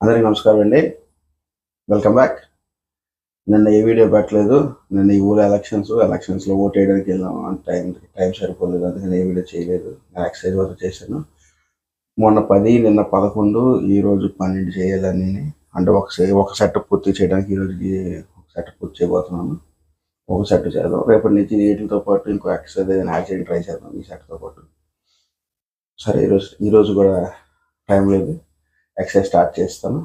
అందరికీ నమస్కారం అండి. Welcome back. నిన్న ఏ వీడియో పెట్టలేదు. నిన్న ఈ ఊళ్ళో ఎలక్షన్స్లో ఓట్ వేయడానికి వెళ్ళాము. టైం సరిపోలేదు, అందుకని ఏ వీడియో చేయలేదు. నేను ఎక్సర్సైజ్ వరకు చేశాను. మొన్న 10, నిన్న 11, ఈరోజు 12 చేయాలని, అంటే ఒక సెట్ పూర్తి చేయడానికి ఈరోజుకి ఒక సెట్ పూర్తి చేయబోతున్నాను. ఒక సెట్ చేద్దాం. రేపటి నుంచి వీటితో పాటు ఇంకో ఎక్సర్సైజ్ ఏదైనా యాడ్ చేయడానికి ట్రై చేద్దాం ఈ సెట్తో పాటు. సరే, ఈరోజు కూడా టైం లేదు. ఎక్సర్సైజ్ స్టార్ట్ చేస్తాను,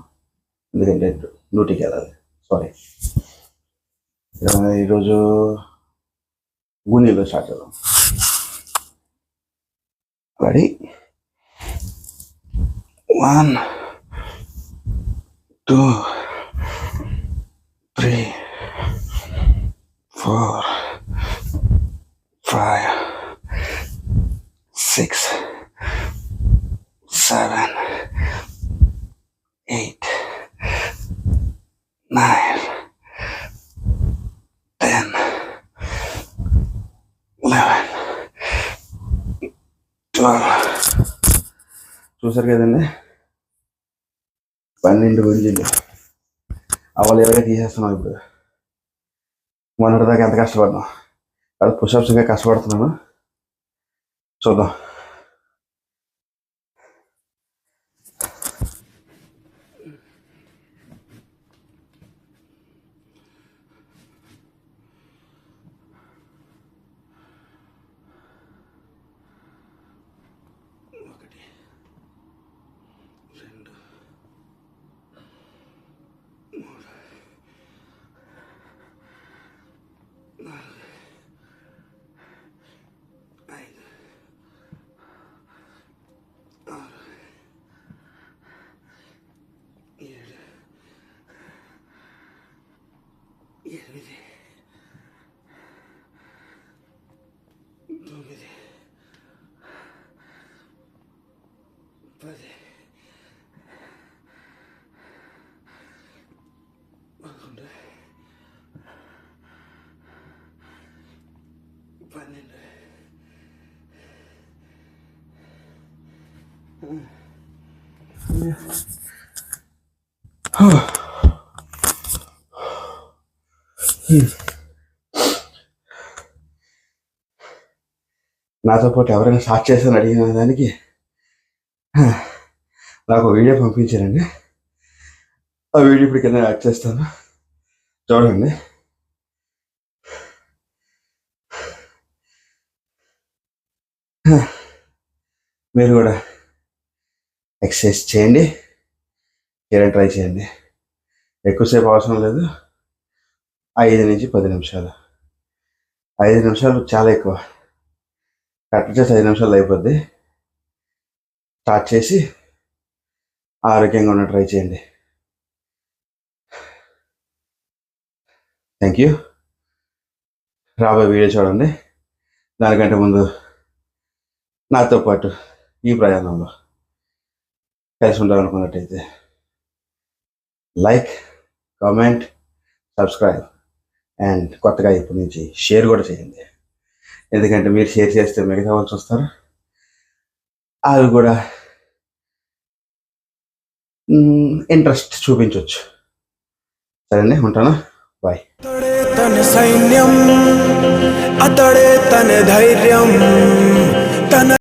ఎందుకంటే డ్యూటీకి వెళ్ళాలి. సారీ, ఈరోజు గూనీలో స్టార్ట్ చేద్దాం. రెడీ? 1, 2, 3, 4, 5, 6, 7, 8, 9, 10, 11, 12. చూసారు కదండి, 12 గుంజీలు అవలు ఇలాగే తీసేస్తున్నాం. ఇప్పుడు మొన్నటి దాకా ఎంత కష్టపడ్డాం, అది పుషప్స్గా కష్టపడుతున్నాను. చూద్దాం. ఎనిమిది, 9, 10, 11, 12. నాతో పాటు ఎవరైనా స్టార్ట్ చేశాను అడిగిన దానికి నాకు వీడియో పంపించారండి. ఆ వీడియో ఇప్పుడు కింద యాడ్ చేస్తాను, చూడండి. మీరు కూడా ఎక్సర్సైజ్ చేయండి, ట్రై చేయండి. ఎక్కువసేపు అవసరం లేదు, 5 నుంచి 10 నిమిషాలు. 5 నిమిషాలు చాలా ఎక్కువ. కరెక్ట్ చేసి 5 నిమిషాలు అయిపోద్ది. స్టార్ట్ చేసి ఆరోగ్యంగా ఉన్న ట్రై చేయండి. Thank you. రాబోయే వీడియో చూడండి. దానికంటే ముందు నాతో పాటు ఈ ప్రయాణంలో కలిసి ఉండాలనుకున్నట్టయితే లైక్, కామెంట్, సబ్స్క్రైబ్ అండ్ కొత్తగా ఇప్పటి నుంచి షేర్ కూడా చేయండి. ఎందుకంటే మీరు షేర్ చేస్తే మిగతా వాళ్ళు చూస్తారు, వాళ్ళు కూడా ఇంట్రెస్ట్ చూపించవచ్చు. సరేండి, ఉంటాను. బాయ్. తన సైన్యం అతడే, తన ధైర్యం, తన